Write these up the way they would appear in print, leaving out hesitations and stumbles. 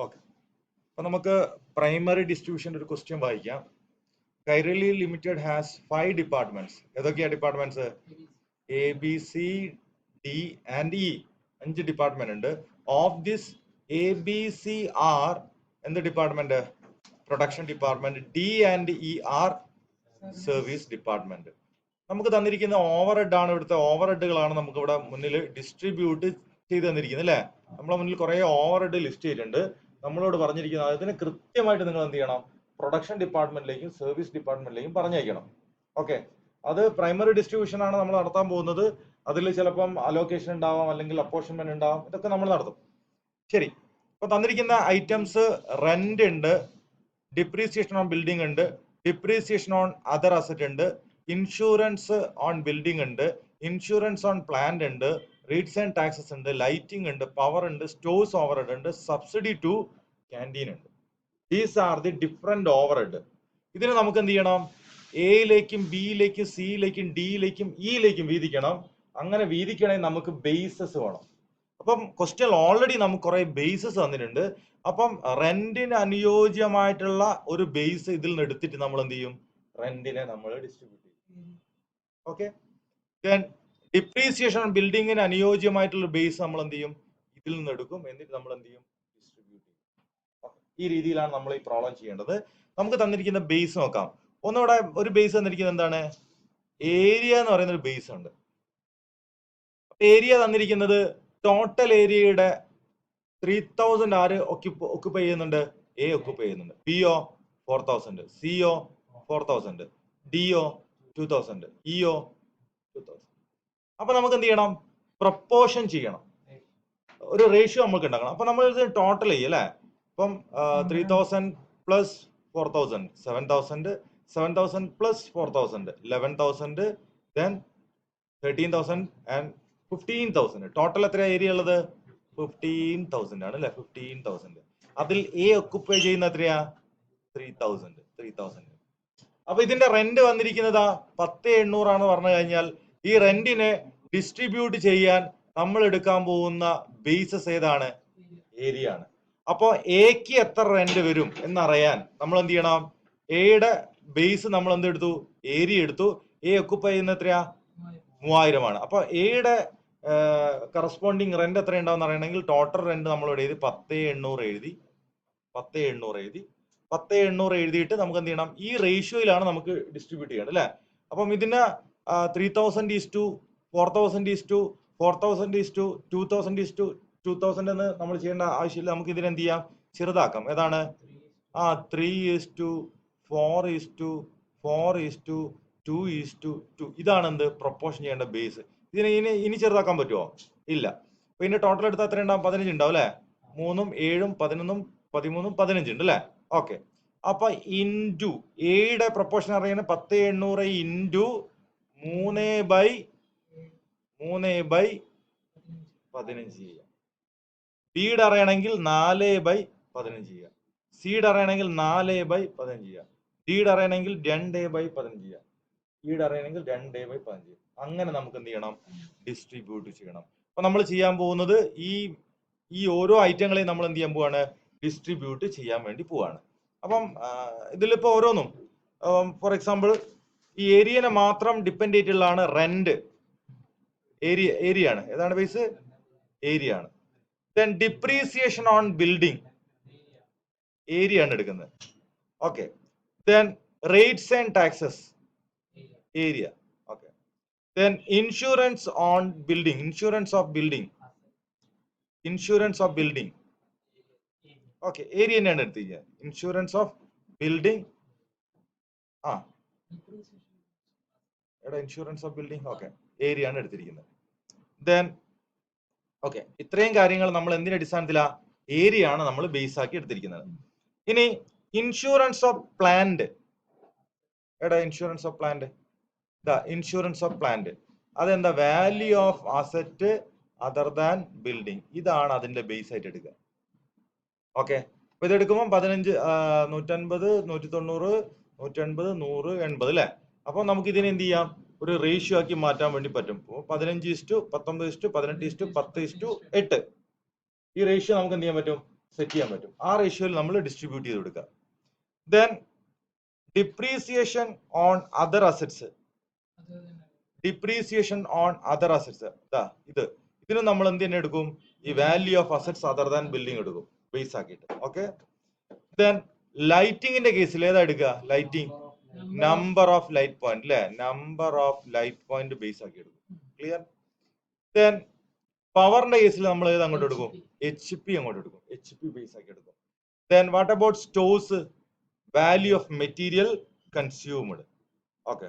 Okay, അപ്പൊ നമുക്ക് primary ഡിസ്ട്രിബ്യൂഷൻ്റെ ഒരു ക്വസ്റ്റ്യൻ വായിക്കാം. Kairali limited has 5 departments. ഏതൊക്കെയാ departments? A B C D and E. 5 department ഉണ്ട്. Of this A B C are എന്ത് department? Production department. D and E are service department. നമുക്ക് തന്നിരിക്കുന്ന over head ആണ്. ഇവിടുത്തെ ഓവർ ഹെഡുകളാണ് നമുക്ക് ഇവിടെ മുന്നിൽ ഡിസ്ട്രിബ്യൂട്ട് ചെയ്ത് തന്നിരിക്കുന്നത് അല്ലേ. നമ്മളെ മുന്നിൽ കുറെ ഓവർ ഹെഡ് ലിസ്റ്റ് ചെയ്തിട്ടുണ്ട്. നമ്മളോട് പറഞ്ഞിരിക്കുന്നത് അതിന് കൃത്യമായിട്ട് നിങ്ങൾ എന്ത് ചെയ്യണം? പ്രൊഡക്ഷൻ ഡിപ്പാർട്ട്മെന്റിലേക്കും സർവീസ് ഡിപ്പാർട്ട്മെന്റിലേക്കും പറഞ്ഞയക്കണം. ഓക്കെ, അത് പ്രൈമറി ഡിസ്ട്രിബ്യൂഷൻ ആണ് നമ്മൾ നടത്താൻ പോകുന്നത്. അതിൽ ചിലപ്പം അലോക്കേഷൻ ഉണ്ടാവാം, അല്ലെങ്കിൽ അപ്പോർഷൻമെന്റ് ഉണ്ടാവാം. ഇതൊക്കെ നമ്മൾ നടത്തും. ശരി, ഇപ്പൊ തന്നിരിക്കുന്ന ഐറ്റംസ് റെന്റ് ഉണ്ട്, ഡിപ്രീസിയേഷൻ ഓൺ ബിൽഡിംഗ് ഉണ്ട്, ഡിപ്രീസിയേഷൻ ഓൺ അതർ അസറ്റ് ഉണ്ട്, ഇൻഷുറൻസ് ഓൺ ബിൽഡിംഗ് ഉണ്ട്, ഇൻഷുറൻസ് ഓൺ പ്ലാന്റ് ഉണ്ട്, റീറ്റ്സ് ആൻഡ് ടാക്സസ് ഉണ്ട്, ലൈറ്റിംഗ് ഉണ്ട്, പവർ ഉണ്ട്, സ്റ്റോഴ്സ് ഓവർ ഹെഡ് ഉണ്ട്, സബ്സിഡി ടു ക്യാൻറ്റീൻ ഉണ്ട്. These are the different over head. ഇതിന് നമുക്ക് എന്ത് ചെയ്യണം? എയിലേക്കും ബിയിലേക്കും സിയിലേക്കും ഡിയിലേക്കും ഇയിലേക്കും വീതിക്കണം. അങ്ങനെ വീതിക്കണമെങ്കിൽ നമുക്ക് ബേസസ് വേണം. അപ്പം ക്വസ്റ്റ്യൻ ഓൾറെഡി നമുക്ക് കുറെ ബേസസ് തന്നിട്ടുണ്ട്. അപ്പം റെന്റിന് അനുയോജ്യമായിട്ടുള്ള ഒരു ബേസ് ഇതിൽ നിന്ന് എടുത്തിട്ട് നമ്മൾ എന്ത് ചെയ്യും? റെന്റിനെ നമ്മൾ ഡിസ്ട്രിബ്യൂട്ട് ചെയ്യും. ഓക്കെ, ഡിപ്രീസിയേഷൻ ബിൽഡിങ്ങിന് അനുയോജ്യമായിട്ടുള്ള ബേസ് നമ്മൾ എന്ത് ചെയ്യും? ഇതിൽ നിന്ന് എടുക്കും. എന്നിട്ട് നമ്മൾ എന്ത് ചെയ്യും? ഡിസ്ട്രിബ്യൂട്ട് ചെയ്യും. ഈ രീതിയിലാണ് നമ്മൾ ഈ പ്രോബ്ലം ചെയ്യേണ്ടത്. നമുക്ക് തന്നിരിക്കുന്ന ബേസ് നോക്കാം. ഒന്നുകൂടെ ഒരു ബേസ് തന്നിരിക്കുന്നത് എന്താണ്? ഏരിയ എന്ന് പറയുന്ന ഒരു ബേസ് ഉണ്ട്. ഏരിയ തന്നിരിക്കുന്നത് ടോട്ടൽ ഏരിയയുടെ 3000 ആര് ഒക്യുപ്പൈ ചെയ്യുന്നുണ്ട്? എ ഒക്യുപ്പൈ ചെയ്യുന്നുണ്ട്. BO 4000, CO 4000, DO 2000, EO 2000. അപ്പൊ നമുക്ക് എന്ത് ചെയ്യണം? പ്രപ്പോർഷൻ ചെയ്യണം, ഒരു റേഷ്യോ നമുക്ക് ഉണ്ടാക്കണം. അപ്പൊ നമ്മൾ ഇത് ടോട്ടൽ ചെയ്യും അല്ലെ. അപ്പം 3000 plus 4000 7000, 7000 plus 4000 11,000, then 13,000 and 15,000. Total എത്ര ഏരിയ ഉള്ളത്? 15,000 ആണ് അല്ലെ. 15,000. അതിൽ എ ഒക്യുപ്പൈ ചെയ്യുന്ന എത്രയാ? 3,000. അപ്പൊ ഇതിന്റെ റെന്റ് വന്നിരിക്കുന്നതാ 10,800 ആണെന്ന് പറഞ്ഞു കഴിഞ്ഞാൽ ഈ റെന്റിനെ ഡിസ്ട്രിബ്യൂട്ട് ചെയ്യാൻ നമ്മൾ എടുക്കാൻ പോകുന്ന ബേസസ് ഏതാണ്? ഏരിയ ആണ്. അപ്പോ എക്ക് എത്ര റെന്റ് വരും എന്നറിയാൻ നമ്മൾ എന്ത് ചെയ്യണം? എയുടെ ബേസ് നമ്മൾ എന്ത് എടുത്തു? ഏരിയ എടുത്തു. എ ഒക്യുപ്പൈ ചെയ്യുന്ന എത്രയാ? 3000 ആണ്. അപ്പൊ എയുടെ കറസ്പോണ്ടിങ് റെന്റ് എത്ര ഉണ്ടാവും അറിയണമെങ്കിൽ ടോട്ടൽ റെന്റ് നമ്മൾ ഇവിടെ എഴുതി 10,800 എഴുതി. 10,800 എഴുതിയിട്ട് നമുക്ക് എന്ത് ചെയ്യണം? ഈ റേഷ്യോയിലാണ് നമുക്ക് ഡിസ്ട്രിബ്യൂട്ട് ചെയ്യേണ്ടത് അല്ലെ. അപ്പം ഇതിന് 3,000:4,000:4,000:2,000:2,000 എന്ന് നമ്മൾ ചെയ്യേണ്ട ആവശ്യമില്ല. നമുക്ക് ഇതിനെ എന്ത് ചെയ്യാം? ചെറുതാക്കാം. ഏതാണ്? 3:4:4:2:2. ഇതാണ് എന്ത്? പ്രൊപ്പോർഷൻ ചെയ്യേണ്ട ബേസ്. ഇതിനെ ഇനി ചെറുതാക്കാൻ പറ്റുമോ? ഇല്ല. അപ്പൊ ഇതിന്റെ ടോട്ടൽ എടുത്താൽ എത്ര ഉണ്ടാവും? 15 ഉണ്ടാവും അല്ലെ. 3ഉം 7ഉം 11ഉം 13ഉം 15 ഉണ്ട് അല്ലെ. ഓക്കെ, അപ്പൊ ഇൻറ്റു എയുടെ പ്രൊപ്പോർഷൻ അറിയാൻ 10,800 ഇൻറ്റു 3/15 ചെയ്യാം. ബിയുടെ അറിയണമെങ്കിൽ 4/15 ചെയ്യാം. സിയുടെ അറിയണമെങ്കിൽ 4/15 ചെയ്യാം. ഡിയുടെ അറിയണമെങ്കിൽ 2/15 ചെയ്യാം. ഈയുടെ അറിയണമെങ്കിൽ 2/15 ചെയ്യാം. അങ്ങനെ നമുക്ക് എന്ത് ചെയ്യണം? ഡിസ്ട്രിബ്യൂട്ട് ചെയ്യണം. അപ്പൊ നമ്മൾ ചെയ്യാൻ പോകുന്നത് ഈ ഓരോ ഐറ്റങ്ങളെയും നമ്മൾ എന്ത് ചെയ്യാൻ പോവാണ്? ഡിസ്ട്രിബ്യൂട്ട് ചെയ്യാൻ വേണ്ടി പോവാണ്. അപ്പം ഇതിലിപ്പോ ഓരോന്നും ഫോർ എക്സാമ്പിൾ ഈ ഏരിയനെ മാത്രം ഡിപ്പെൻഡ് ചെയ്തിട്ടുള്ളതാണ് റെന്റ്. ഏരിയ ആണ്. ഏതാണ് ബേസ്? ഏരിയ ആണ്. Then depreciation on building area ആണ് എടുക്കുന്നത്. Okay, then rates and taxes area. Okay, then insurance on building, insurance of building okay, area തന്നെയാണ് എടുത്തിരിക്കുന്നത്. Insurance of building insurance of building okay, area ആണ് എടുത്തിരിക്കുന്നത്. Then okay, ഇത്രയും കാര്യങ്ങൾ നമ്മൾ എന്തിന്റെ അടിസ്ഥാനത്തിലാ? ഏരിയ ആണ് നമ്മൾ ബേസ് ആക്കി എടുത്തിരിക്കുന്നത്. ഇനി insurance of plant. Insurance of plant insurance of plant അതെന്താ? Value of asset other than building. ഇതാണ് അതിന്റെ ബേസ് ആയിട്ട് എടുക്കുക. ഓക്കെ, അപ്പൊ ഇത് എടുക്കുമ്പോൾ 15, 150, 190, 180, 100, 80 അല്ലെ. അപ്പൊ നമുക്ക് ഇതിനെ എന്ത് ചെയ്യാം? ഒരു റേഷ്യോ ആക്കി മാറ്റാൻ വേണ്ടി പറ്റും. 15:19:18:10:8 ഈ റേഷ്യോ നമുക്ക് എന്ത് ചെയ്യാൻ പറ്റും? സെറ്റ് ചെയ്യാൻ പറ്റും. ആ റേഷ്യോയിൽ നമ്മൾ ഡിസ്ട്രിബ്യൂട്ട് ചെയ്ത് കൊടുക്കുക. Then depreciation on other assets. Depreciation on other assets ഇതിന് നമ്മൾ എന്ത് തന്നെ എടുക്കും? ഈ value of assets other than building എടുക്കും ബേസ് ആക്കിയിട്ട്. ഓക്കെ. ദെൻ ലൈറ്റിംഗിന്റെ കേസിൽ ഏതാ എടുക്കുക? Lighting number of light point അല്ലെ, number of light point base ആക്കി എടുക്കും. ക്ലിയർ? ദെൻ പവറിന്റെ കേസിൽ നമ്മൾ ഏത് അങ്ങോട്ട് എടുക്കും? HP അങ്ങോട്ട് എടുക്കും. HP ബേസ് ആക്കി എടുക്കും. Then what about stores? Value of material consumed. Okay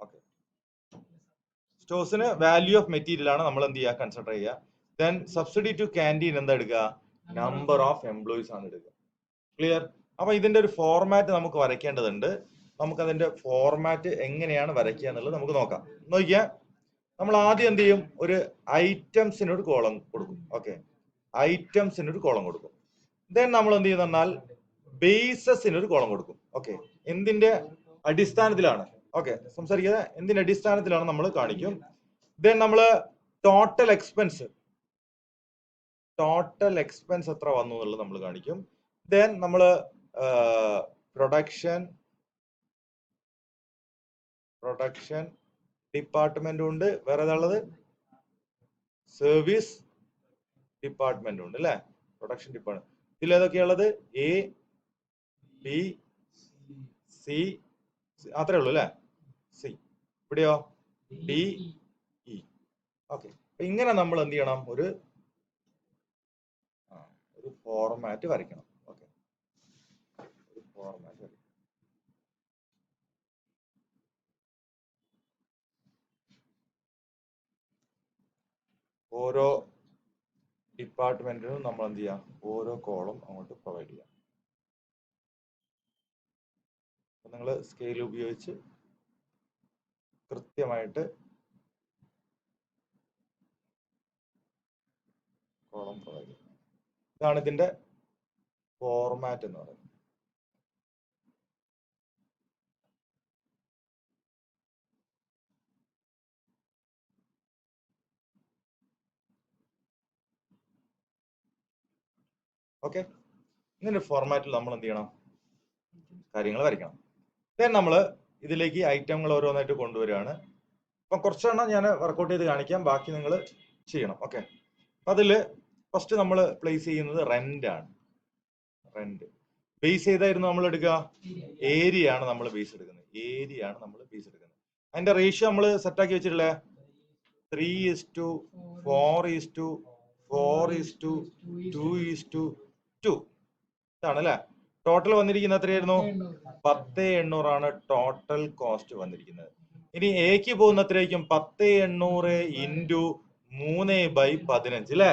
okay. സ്റ്റോഴ്സിന് വാല്യൂ ഓഫ് മെറ്റീരിയൽ ആണ് നമ്മൾ എന്ത് ചെയ്യുക? കൺസിഡർ ചെയ്യുക. ദെൻ സബ്സിഡി ടു ക്യാൻറ്റീൻ എന്താ എടുക്കുക? നമ്പർ ഓഫ് എംപ്ലോയീസ് ആണ് എടുക്കുക. ക്ലിയർ? അപ്പൊ ഇതിന്റെ ഒരു ഫോർമാറ്റ് നമുക്ക് വരയ്ക്കേണ്ടതുണ്ട്. നമുക്ക് അതിന്റെ ഫോർമാറ്റ് എങ്ങനെയാണ് വരയ്ക്കുക എന്നുള്ളത് നമുക്ക് നോക്കാം. നോക്കിയാ നമ്മൾ ആദ്യം എന്ത് ചെയ്യും? ഒരു ഐറ്റംസിന് ഒരു കോളം കൊടുക്കും. ഓക്കെ, ഐറ്റംസിന് ഒരു കോളം കൊടുക്കും. ദെൻ നമ്മൾ എന്ത് ചെയ്യും എന്നാൽ ബേസസിന് ഒരു കോളം കൊടുക്കും. ഓക്കെ, എന്തിന്റെ അടിസ്ഥാനത്തിലാണ്? ഓക്കെ, സംസാരിക്കുന്നത് എന്തിന്റെ അടിസ്ഥാനത്തിലാണ് നമ്മൾ കാണിക്കും. ദെൻ നമ്മൾ ടോട്ടൽ എക്സ്പെൻസ് എത്ര വന്നു എന്നുള്ളത് നമ്മൾ കാണിക്കും. ദെൻ നമ്മൾ പ്രൊഡക്ഷൻ ഡിപ്പാർട്ട്മെന്റും ഉണ്ട്. വേറെ ഏതാണുള്ളത്? സർവീസ് ഡിപ്പാർട്ട്മെന്റും ഉണ്ട് അല്ലെ. പ്രൊഡക്ഷൻ ഡിപ്പാർട്ട്മെന്റ് ഇതിൽ ഏതൊക്കെയുള്ളത്? A, B, C അത്രേ ഉള്ളൂ അല്ലെ. C ഇവിടെയോ? D, E. ഓക്കെ, ഇങ്ങനെ നമ്മൾ എന്ത് ചെയ്യണം? ഒരു ഫോർമാറ്റ് വരയ്ക്കണം. ഓക്കെ, ഒരു ഫോർമാറ്റ് വരയ്ക്കണം. ഓരോ ഡിപ്പാർട്ട്മെന്റിനും നമ്മൾ എന്ത് ചെയ്യാം? ഓരോ കോളം അങ്ങോട്ട് പ്രൊവൈഡ് ചെയ്യാം. നിങ്ങൾ സ്കെയിൽ ഉപയോഗിച്ച് കൃത്യമായിട്ട് കോളം പ്രൊവൈഡ് ചെയ്യാം. ഇതാണ് ഇതിന്റെ ഫോർമാറ്റ് എന്ന് പറയുന്നത്. ഓക്കെ, ഇങ്ങനെ ഫോർമാറ്റിൽ നമ്മൾ എന്ത് ചെയ്യണം? കാര്യങ്ങൾ വരയ്ക്കണം. ദെൻ നമ്മൾ ഇതിലേക്ക് ഐറ്റങ്ങൾ ഓരോന്നായിട്ട് കൊണ്ടുവരികയാണ്. അപ്പം കുറച്ചെണ്ണം ഞാൻ വർക്കൗട്ട് ചെയ്ത് കാണിക്കാം, ബാക്കി നിങ്ങൾ ചെയ്യണം. ഓക്കെ, അതിൽ ഫസ്റ്റ് നമ്മൾ പ്ലേസ് ചെയ്യുന്നത് റെന്റ് ആണ്. റെന്റ് ബേസ് ചെയ്തായിരുന്നു നമ്മൾ എടുക്കുക? ഏരിയ ആണ് നമ്മൾ ബേസ് എടുക്കുന്നത്. അതിന്റെ റേഷ്യോ നമ്മൾ സെറ്റാക്കി വെച്ചിട്ടുള്ള 3:4:4:2:2 ഇതാണ് അല്ലെ. ടോട്ടൽ വന്നിരിക്കുന്നത് എത്രയായിരുന്നു? 10,800 ആണ് ടോട്ടൽ കോസ്റ്റ് വന്നിരിക്കുന്നത്. ഇനി എക്ക് പോകുന്ന എത്രയായിരിക്കും? 10,800 ഇൻറ്റു 3/15 അല്ലെ.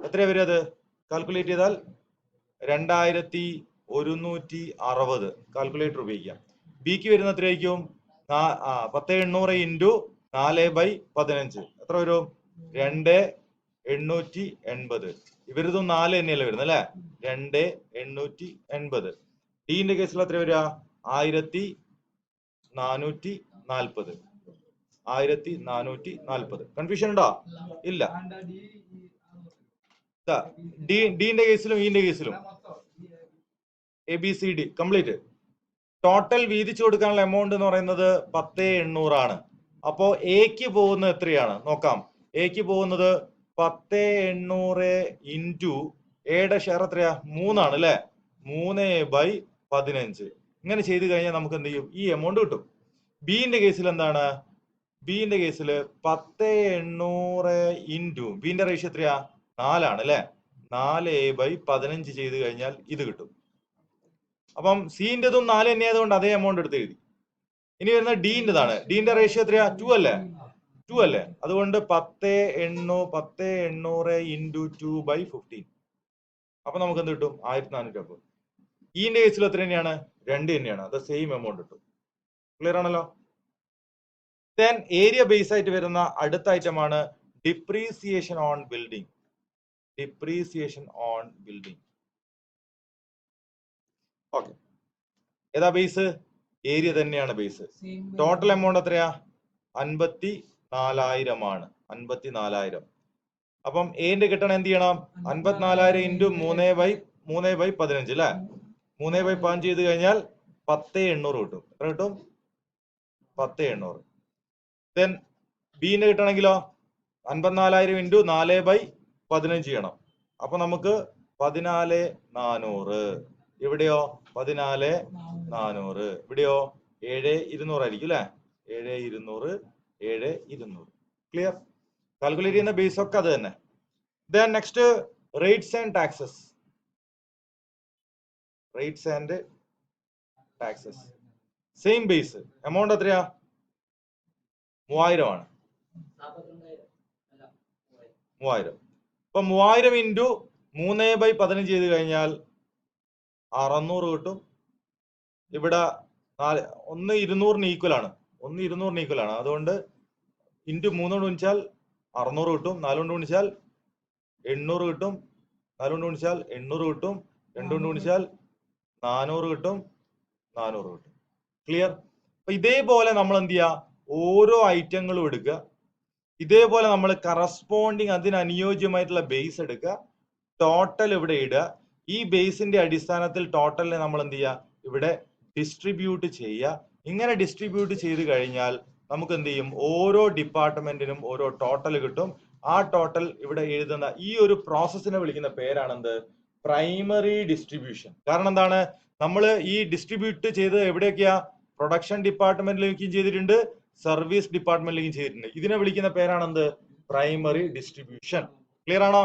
എത്രയാ വരും? അത് കാൽക്കുലേറ്റ് ചെയ്താൽ 2160 കാൽക്കുലേറ്റർ ഉപയോഗിക്കാം. ബിക്ക് വരുന്ന എത്രയായിരിക്കും? 10,800 ഇൻറ്റു 4/15 എത്ര വരും? 2,880. ഇവരിതും 4 തന്നെയല്ലേ വരുന്നത് അല്ലെ. 2,880. ഡിന്റെ കേസിൽ എത്ര വരിക? 1,440. കൺഫ്യൂഷൻ ഉണ്ടോ? ഇല്ല. ഡിന്റെ കേസിലും ഇന്റെ കേസിലും ABCD കംപ്ലീറ്റ് ടോട്ടൽ വീതിച്ചു കൊടുക്കാനുള്ള എമൗണ്ട് എന്ന് പറയുന്നത് 10,800 ആണ്. അപ്പോ എക്ക് പോകുന്നത് എത്രയാണ് നോക്കാം. എക്ക് പോകുന്നത് 10,800 ഇൻറ്റു എയുടെ ഷെയർ എത്രയാ? 3 ആണ് അല്ലെ. 3/15 ഇങ്ങനെ ചെയ്ത് കഴിഞ്ഞാൽ നമുക്ക് എന്ത് ചെയ്യും? ഈ എമൗണ്ട് കിട്ടും. ബിന്റെ കേസിൽ എന്താണ്? ബിന്റെ കേസിൽ 10,800 ഇൻറ്റു ബിന്റെ റേഷ്യോ എത്രയാ? 4 ആണ് അല്ലെ. 4/15 ചെയ്ത് കഴിഞ്ഞാൽ ഇത് കിട്ടും. അപ്പം സിന്റെതും 4 തന്നെയായതുകൊണ്ട് അതേ എമൗണ്ട് എടുത്ത് എഴുതി. ഇനി വരുന്ന ഡിന്റെതാണ്. ഡിന്റെ റേഷ്യോ എത്രയാ? 2 അല്ലേ. അതുകൊണ്ട് 10,800 ഇൻറ്റു 2/15. അപ്പൊ നമുക്ക് എന്ത് കിട്ടും? 1,450. ഇന്റെ കേസിൽ എത്ര തന്നെയാണ്? 2 തന്നെയാണ്. അത് സെയിം എമൗണ്ട് കിട്ടും. ക്ലിയർ ആണല്ലോ. ദെൻ ഏരിയ ബേസ് ആയിട്ട് വരുന്ന അടുത്ത ഐറ്റമാണ് ഡിപ്രീസിയേഷൻ ഓൺ ബിൽഡിംഗ്. ഓക്കെ, ഏതാ ബേസ്? ഏരിയ തന്നെയാണ് ബേസ്. ടോട്ടൽ എമൗണ്ട് എത്രയാ? 54,000 ആണ്. 54,000. അപ്പം എന്റെ കിട്ടണം എന്ത് ചെയ്യണം? 54,000 ഇൻറ്റു 3/15 അല്ലെ? 3/15 ചെയ്ത് കഴിഞ്ഞാൽ 10,800 കിട്ടും. എത്ര കിട്ടും? 10,800. ദെൻ ബിന്റെ കിട്ടണമെങ്കിലോ 54,000 ഇൻറ്റു 4/15 ചെയ്യണം. അപ്പൊ നമുക്ക് 14,400. ഇവിടെയോ 14,400. ഇവിടെയോ 7,200 ആയിരിക്കും അല്ലെ? 7,200, 7,200. ക്ലിയർ? കാൽക്കുലേറ്റ് ചെയ്യുന്ന ബേസ് ഒക്കെ അത് തന്നെ. Then next rates and taxes. Rates and taxes same base. Amount എത്രയാ? 3,000 ആണ്. 3,000. അപ്പൊ 3,000 ഇൻറ്റു 3/15 ചെയ്ത് കഴിഞ്ഞാൽ 600 കിട്ടും. ഇവിടെ 1 200 ഈക്വൽ ആണ്. 1 200 ഈക്വൽ ആണ്. അതുകൊണ്ട് ഇൻറ്റു 3 കൊണ്ട് ഗുണിച്ചാൽ 600 കിട്ടും. 4 കൊണ്ട് ഗുണിച്ചാൽ 800 കിട്ടും. 4 കൊണ്ട് ഗുണിച്ചാൽ 800 കിട്ടും. 2 കൊണ്ട് ഗുണിച്ചാൽ 400 കിട്ടും. 400 കിട്ടും. ക്ലിയർ? അപ്പൊ ഇതേപോലെ നമ്മൾ എന്ത് ചെയ്യുക? ഓരോ ഐറ്റങ്ങളും എടുക്കുക. ഇതേപോലെ നമ്മൾ കറസ്പോണ്ടിങ് അതിന് അനുയോജ്യമായിട്ടുള്ള ബേസ് എടുക്കുക. ടോട്ടൽ ഇവിടെ ഇടുക. ഈ ബേസിന്റെ അടിസ്ഥാനത്തിൽ ടോട്ടലിനെ നമ്മൾ എന്ത് ചെയ്യുക? ഇവിടെ ഡിസ്ട്രിബ്യൂട്ട് ചെയ്യുക. ഇങ്ങനെ ഡിസ്ട്രിബ്യൂട്ട് ചെയ്ത് കഴിഞ്ഞാൽ നമുക്ക് എന്ത് ചെയ്യും? ഓരോ ഡിപ്പാർട്ട്മെന്റിനും ഓരോ ടോട്ടൽ കിട്ടും. ആ ടോട്ടൽ ഇവിടെ എഴുതുന്ന ഈ ഒരു പ്രോസസ്സിനെ വിളിക്കുന്ന പേരാണെന്ത്? Primary distribution. കാരണം എന്താണ്? നമ്മൾ ഈ ഡിസ്ട്രിബ്യൂട്ട് ചെയ്ത് എവിടെയൊക്കെയാ? പ്രൊഡക്ഷൻ ഡിപ്പാർട്ട്മെന്റിലേക്കും ചെയ്തിട്ടുണ്ട്, സർവീസ് ഡിപ്പാർട്ട്മെന്റിലേക്കും ചെയ്തിട്ടുണ്ട്. ഇതിനെ വിളിക്കുന്ന പേരാണെന്ത്? Primary distribution. ക്ലിയർ ആണോ?